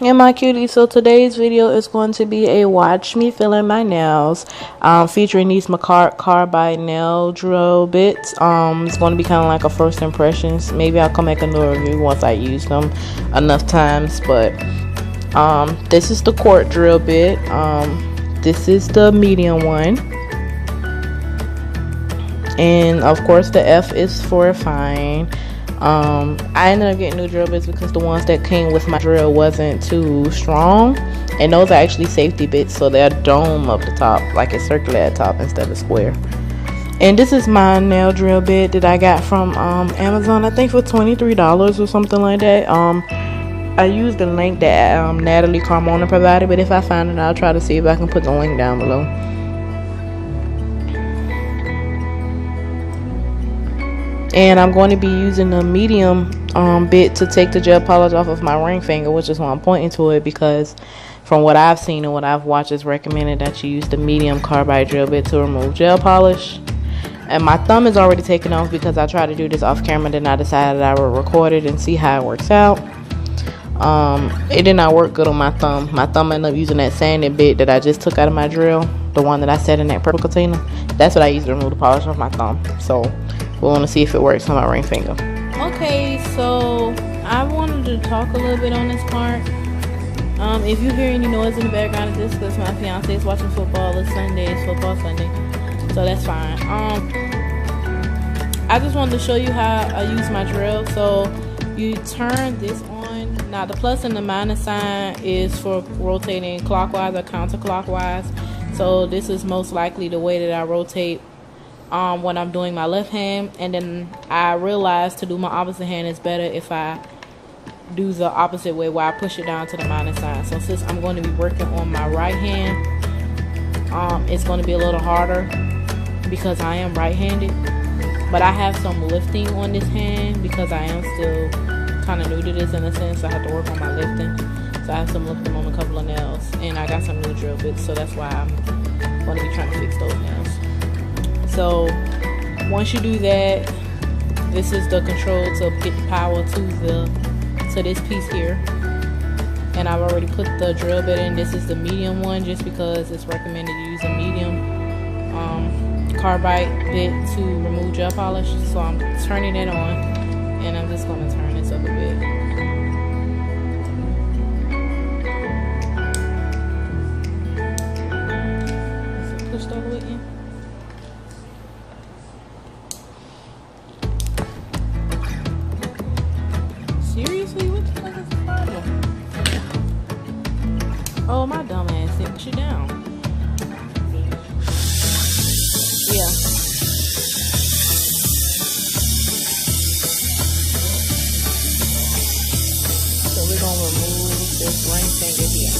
Hey my cutie, so today's video is going to be a watch me filling my nails, featuring these Makartt carbide nail drill bits. It's going to be kind of like a first impressions. Maybe I'll come make another review once I use them enough times, but this is the quart drill bit. This is the medium one, and of course the F is for fine. I ended up getting new drill bits because the ones that came with my drill wasn't too strong, and those are actually safety bits, so they're dome up the top, like it's circular at the top instead of square. And this is my nail drill bit that I got from Amazon, I think for $23 or something like that. I used the link that Natalie Carmona provided, but if I find it, I'll try to see if I can put the link down below. And I'm going to be using the medium bit to take the gel polish off of my ring finger, which is why I'm pointing to it, because from what I've seen and what I've watched, it's recommended that you use the medium carbide drill bit to remove gel polish. And my thumb is already taken off because I tried to do this off camera, then I decided I would record it and see how it works out. It did not work good on my thumb. My thumb ended up using that sanding bit that I just took out of my drill, the one that I set in that purple container. That's what I used to remove the polish off my thumb. So we'll want to see if it works on my ring finger. Okay, so I wanted to talk a little bit on this part. If you hear any noise in the background, it's because my fiance is watching football. It's Sunday, it's football Sunday, so that's fine. I just wanted to show you how I use my drill. So you turn this on. Now the plus and the minus sign is for rotating clockwise or counterclockwise. So this is most likely the way that I rotate when I'm doing my left hand, and then I realized to do my opposite hand is better if I do the opposite way, where I push it down to the minus sign. So since I'm going to be working on my right hand, it's going to be a little harder because I am right-handed, but I have some lifting on this hand because I am still kind of new to this in a sense. I have to work on my lifting, so I have some lifting on a couple of nails, and I got some new drill bits, so that's why I'm going to be trying to fix those nails. So once you do that, this is the control to get the power to this piece here. And I've already put the drill bit in. This is the medium one just because it's recommended to use a medium carbide bit to remove gel polish. So I'm turning it on, and I'm just going to turn this up a bit. Is it pushed all the way in? Seriously, what the fuck is the problem? Oh, my dumb ass didn't push it down. Yeah. So we're gonna remove this ring finger here.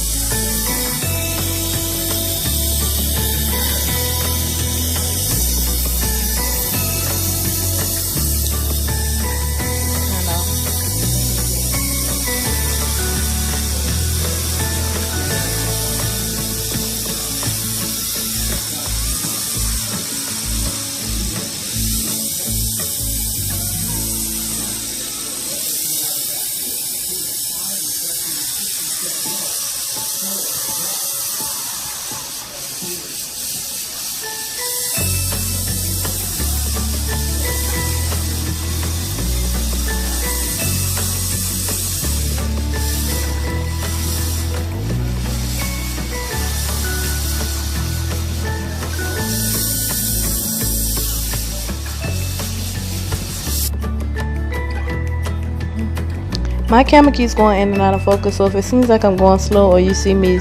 My camera keeps going in and out of focus, so if it seems like I'm going slow or you see me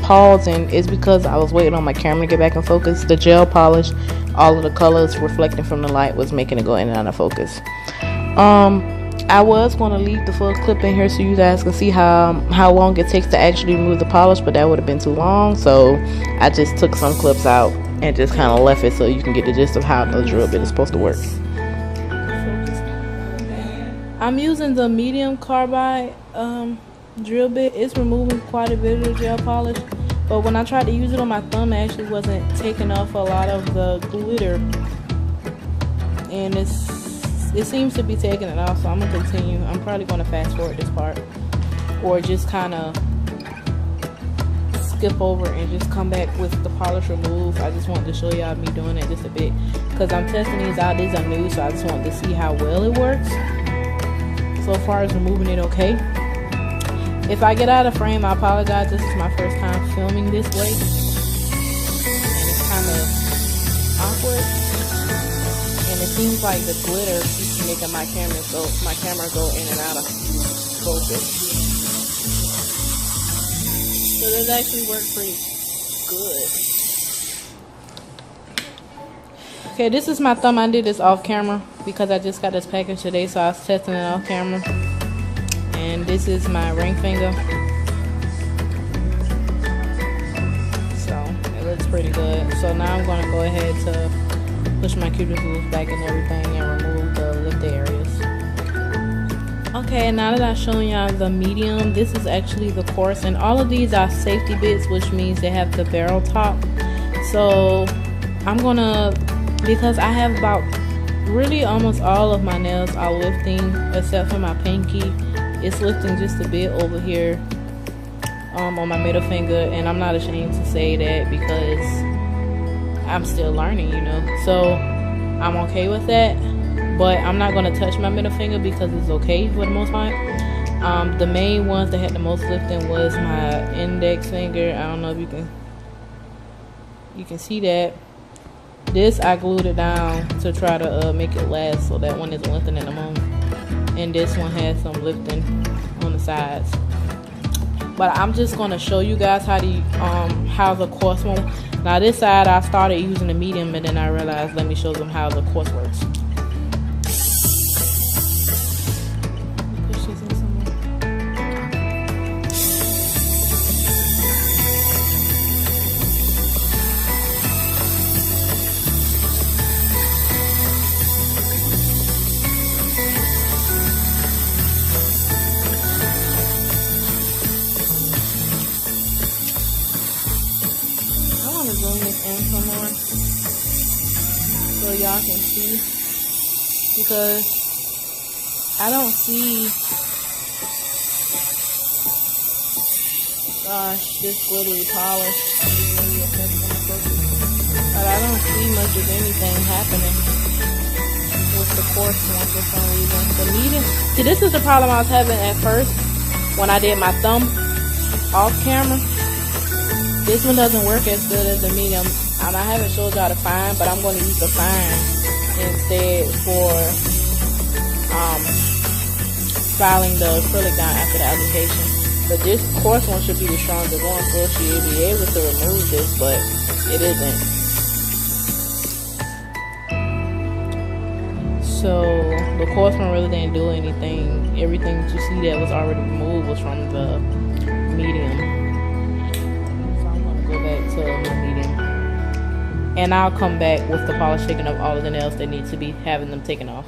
pausing, it's because I was waiting on my camera to get back in focus. The gel polish, all of the colors reflecting from the light was making it go in and out of focus. I was going to leave the full clip in here so you guys can see how long it takes to actually remove the polish, but that would have been too long, so I just took some clips out and just kind of left it so you can get the gist of how the drill bit is supposed to work. I'm using the medium carbide drill bit. It's removing quite a bit of the gel polish, but when I tried to use it on my thumb, it actually wasn't taking off a lot of the glitter, and it seems to be taking it off, so I'm gonna continue. I'm probably gonna fast forward this part. or just kind of skip over and just come back with the polish removed. I just wanted to show y'all me doing it just a bit because I'm testing these out. These are new, so I just wanted to see how well it works. So far as removing it okay. If I get out of frame, I apologize. This is my first time filming this way, and it's kind of awkward, and it seems like the glitter keeps making my camera go in and out of focus. So this actually worked pretty good. Okay, this is my thumb. I did this off camera because I just got this package today, so I was testing it off camera. And this is my ring finger. So it looks pretty good. So now I'm gonna go ahead to push my cuticles back and everything and remove the lifted areas. Okay, now that I've shown y'all the medium, this is actually the coarse, and all of these are safety bits, which means they have the barrel top. So I'm gonna, because I have about really almost all of my nails are lifting except for my pinky. It's lifting just a bit over here on my middle finger, and I'm not ashamed to say that because I'm still learning, you know. So I'm okay with that, but I'm not going to touch my middle finger because it's okay for the most part. The main ones that had the most lifting was my index finger. I don't know if you can see that. This I glued it down to try to make it last, so that one isn't lifting at the moment. And this one has some lifting on the sides. But I'm just gonna show you guys how the coarse one. Now this side I started using the medium, and then I realized let me show them how the coarse works. Push this in some more. Zoom this in some more so y'all can see, because I don't see, gosh, this glittery polish, but I don't see much of anything happening with the coarse one for some reason. The medium, see, this is the problem I was having at first when I did my thumb off camera. This one doesn't work as good as the medium, and I haven't showed y'all the fine, but I'm going to use the fine instead for filing the acrylic down after the application. But this coarse one should be the strongest one, so she'll be able to remove this, but it isn't. So the coarse one really didn't do anything. Everything that you see that was already removed was from the medium. Back to my medium, and I'll come back with the polish taken off all of the nails that need to be having them taken off.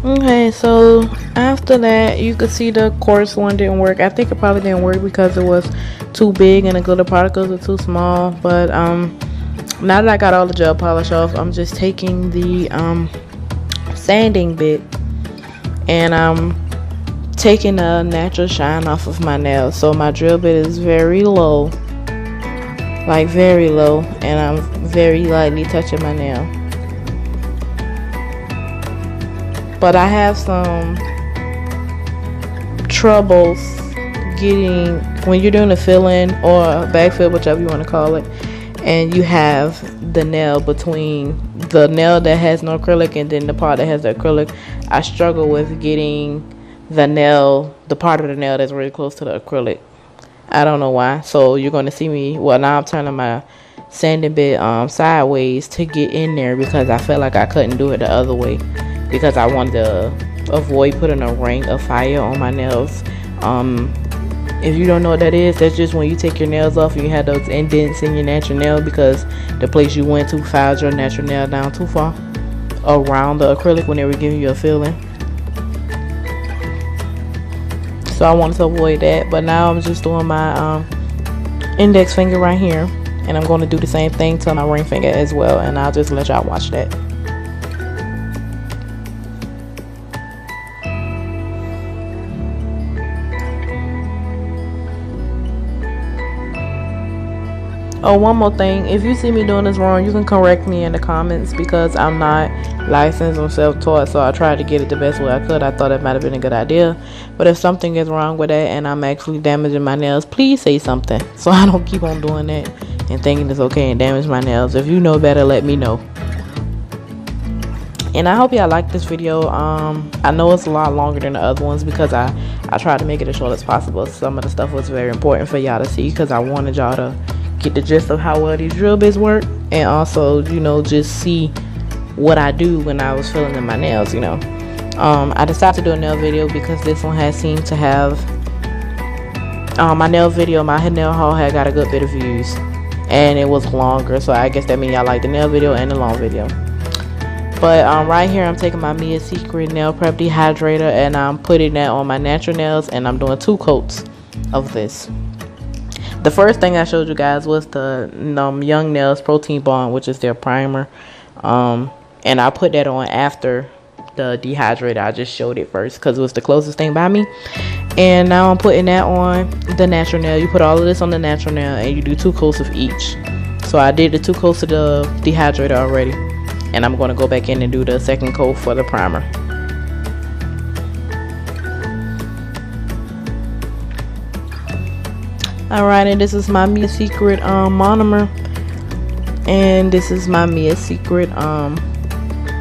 Okay, so after that, you could see the coarse one didn't work. I think it probably didn't work because it was too big and the glitter particles are too small. But now that I got all the gel polish off, I'm just taking the sanding bit, and taking a natural shine off of my nails. So my drill bit is very low, like very low, and I'm very lightly touching my nail. But I have some troubles getting, when you're doing a fill-in or a backfill, whichever you want to call it, and you have the nail between the nail that has no acrylic and then the part that has the acrylic. I struggle with getting the nail, the part of the nail that's really close to the acrylic. I don't know why. So you're going to see me, well, now I'm turning my sanding bit sideways to get in there because I felt like I couldn't do it the other way because I wanted to avoid putting a ring of fire on my nails. If you don't know what that is, that's just when you take your nails off and you have those indents in your natural nail because the place you went to filed your natural nail down too far around the acrylic when they were giving you a filling. So I wanted to avoid that, but now I'm just doing my index finger right here, and I'm going to do the same thing to my ring finger as well, and I'll just let y'all watch that. Oh, one more thing. If you see me doing this wrong, you can correct me in the comments, because I'm not licensed or self-taught, so I tried to get it the best way I could. I thought it might have been a good idea. But if something is wrong with that and I'm actually damaging my nails, please say something, so I don't keep on doing that and thinking it's okay and damage my nails. If you know better, let me know. And I hope y'all like this video. I know it's a lot longer than the other ones because I tried to make it as short as possible. Some of the stuff was very important for y'all to see, because I wanted y'all to get the gist of how well these drill bits work, and also, you know, just see what I do when I was filling in my nails, you know. I decided to do a nail video because this one has seemed to have my nail haul had got a good bit of views, and it was longer, so I guess that means y'all like the nail video and the long video. But right here I'm taking my Mia Secret nail prep dehydrator and I'm putting that on my natural nails, and I'm doing 2 coats of this. The first thing I showed you guys was the Young Nails Protein Bond, which is their primer, and I put that on after the dehydrator. I just showed it first because it was the closest thing by me. And now I'm putting that on the natural nail. You put all of this on the natural nail and you do 2 coats of each. So I did the 2 coats of the dehydrator already, and I'm going to go back in and do the second coat for the primer. Alright, and this is my Mia Secret monomer, and this is my Mia Secret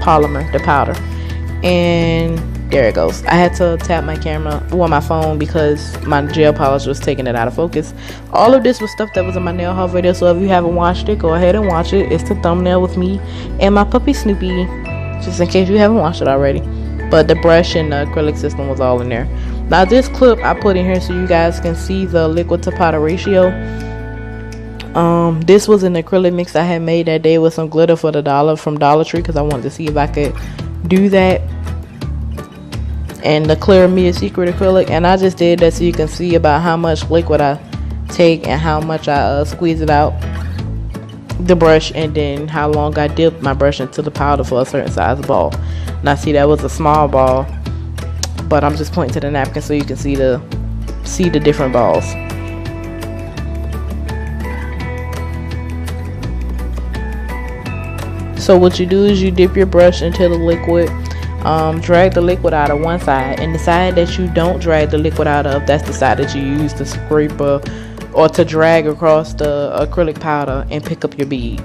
polymer, the powder. And there it goes. I had to tap my camera, well, my phone, because my gel polish was taking it out of focus. All of this was stuff that was in my nail haul video, so if you haven't watched it, go ahead and watch it. It's the thumbnail with me and my puppy Snoopy, just in case you haven't watched it already. But the brush and the acrylic system was all in there. Now this clip I put in here so you guys can see the liquid to powder ratio. This was an acrylic mix I had made that day with some glitter for the $1 from Dollar Tree, because I wanted to see if I could do that. And the clear Mia Secret acrylic, and I just did that so you can see about how much liquid I take and how much I squeeze it out the brush, and then how long I dip my brush into the powder for a certain size ball. Now see, that was a small ball, but I'm just pointing to the napkin so you can see the different balls. So what you do is you dip your brush into the liquid, drag the liquid out of one side, and the side that you don't drag the liquid out of, that's the side that you use to scrape or to drag across the acrylic powder and pick up your bead.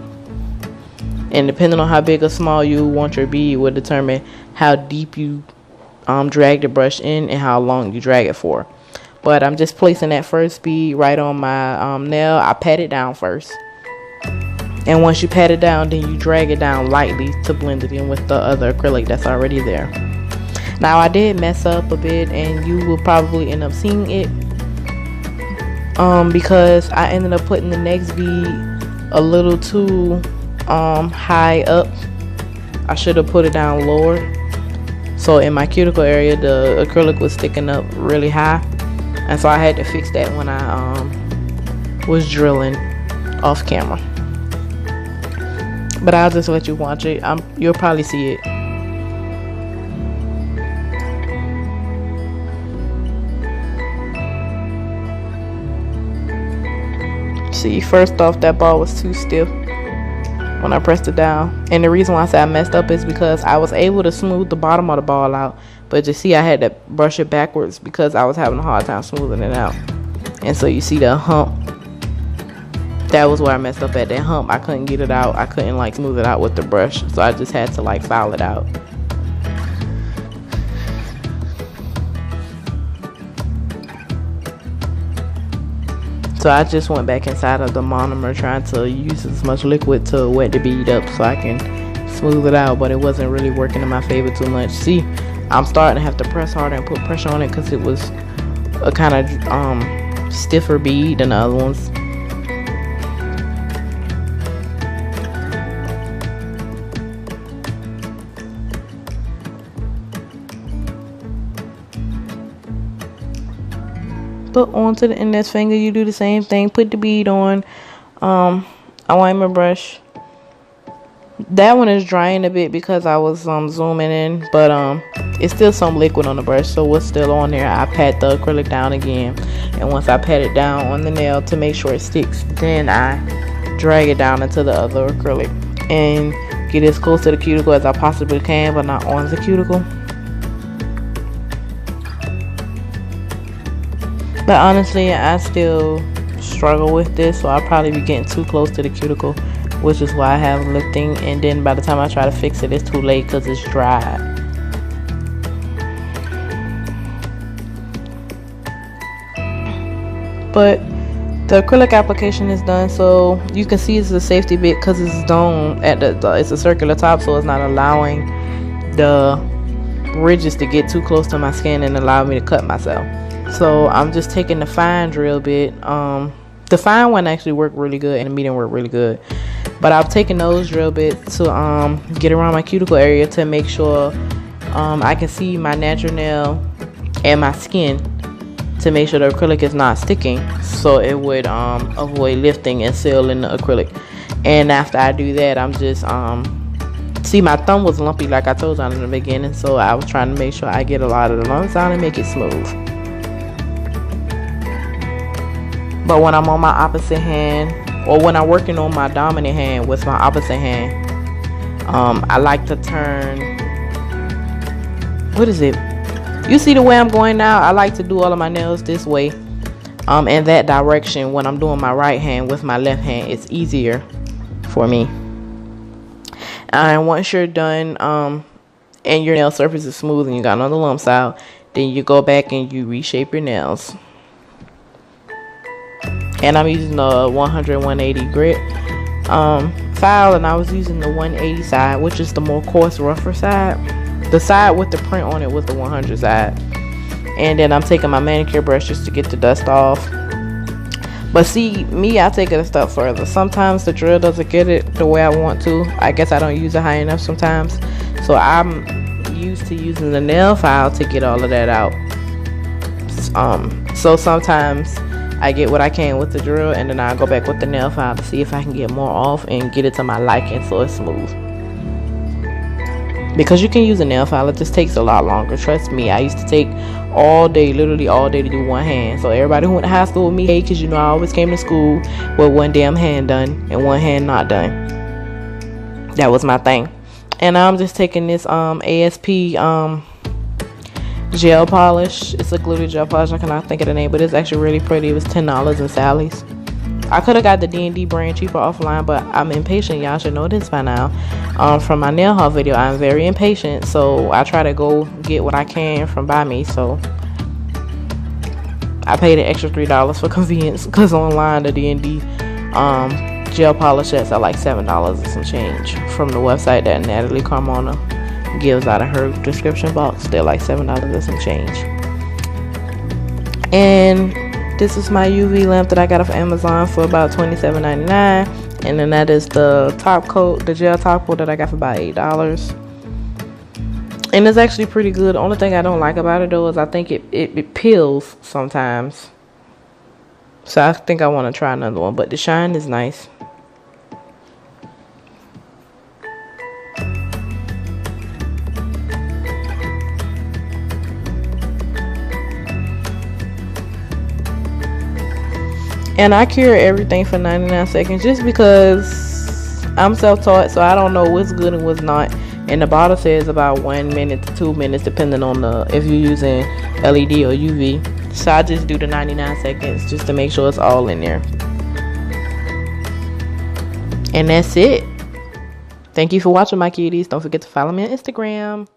And depending on how big or small you want your bead will determine how deep you drag the brush in and how long you drag it for. But I'm just placing that first bead right on my nail. I pat it down first, and once you pat it down, then you drag it down lightly to blend it in with the other acrylic that's already there. Now I did mess up a bit, and you will probably end up seeing it because I ended up putting the next bead a little too high up. I should have put it down lower. So in my cuticle area, the acrylic was sticking up really high, and so I had to fix that when I was drilling off camera. But I'll just let you watch it. You'll probably see it. See, first off, that ball was too stiff when I pressed it down, and the reason why I said I messed up is because I was able to smooth the bottom of the ball out, but you see I had to brush it backwards because I was having a hard time smoothing it out. And so you see the hump, that was where I messed up at. That hump, I couldn't get it out. I couldn't like smooth it out with the brush, so I just had to like file it out. So I just went back inside of the monomer trying to use as much liquid to wet the bead up so I can smooth it out, but it wasn't really working in my favor too much. See, I'm starting to have to press harder and put pressure on it because it was a kind of stiffer bead than the other ones. Put onto the index finger, you do the same thing. Put the bead on. I wipe my brush. That one is drying a bit because I was zooming in, but it's still some liquid on the brush, so what's still on there, I pat the acrylic down again, and once I pat it down on the nail to make sure it sticks, then I drag it down into the other acrylic and get as close to the cuticle as I possibly can, but not on the cuticle. But honestly, I still struggle with this, so I'll probably be getting too close to the cuticle, which is why I have lifting, and then by the time I try to fix it, it's too late because it's dry. But the acrylic application is done, so you can see it's a safety bit because it's dome at it's a circular top, so it's not allowing the ridges to get too close to my skin and allow me to cut myself. So I'm just taking the fine drill bit. The fine one actually worked really good and the medium worked really good, but I've taken those drill bits to get around my cuticle area to make sure I can see my natural nail and my skin, to make sure the acrylic is not sticking, so it would avoid lifting and seal in the acrylic. And after I do that, I'm just see, my thumb was lumpy like I told y'all in the beginning, so I was trying to make sure I get a lot of the lumps out and make it smooth. But when I'm on my opposite hand, or when I'm working on my dominant hand with my opposite hand, I like to turn, what is it? You see the way I'm going now? I like to do all of my nails this way, in that direction. When I'm doing my right hand with my left hand, it's easier for me. And once you're done, and your nail surface is smooth and you got none of the lumps out, then you go back and you reshape your nails. And I'm using the 100-180 grit file, and I was using the 180 side, which is the more coarse, rougher side. The side with the print on it was the 100 side. And then I'm taking my manicure brush just to get the dust off. But see, me, I take it a step further. Sometimes the drill doesn't get it the way I want to. I guess I don't use it high enough sometimes. So I'm used to using the nail file to get all of that out. So sometimes I get what I can with the drill, and then I go back with the nail file to see if I can get more off and get it to my liking so it's smooth. Because you can use a nail file, it just takes a lot longer. Trust me, I used to take all day, literally all day, to do one hand. So everybody who went to high school with me, hey, because you know I always came to school with one damn hand done and one hand not done. That was my thing. And I'm just taking this ASP gel polish. It's a glitter gel polish. I cannot think of the name, but it's actually really pretty. It was $10 in Sally's. I could have got the D&D brand cheaper offline, but I'm impatient. Y'all should know this by now. From my nail haul video, I'm very impatient, so I try to go get what I can from by me. So I paid an extra $3 for convenience, because online the D&D gel polish sets are like $7 and some change. From the website that Natalie Carmona gives out of her description box, they're like $7 and some change. And this is my UV lamp that I got off Amazon for about $27.99, and then that is the top coat, the gel top coat that I got for about $8. And it's actually pretty good. The only thing I don't like about it though is I think it peels sometimes. So I think I want to try another one, but the shine is nice. And I cure everything for 99 seconds just because I'm self-taught, so I don't know what's good and what's not. And the bottle says about 1 minute to 2 minutes depending on if you're using LED or UV. So I just do the 99 seconds just to make sure it's all in there. And that's it. Thank you for watching, my cuties. Don't forget to follow me on Instagram.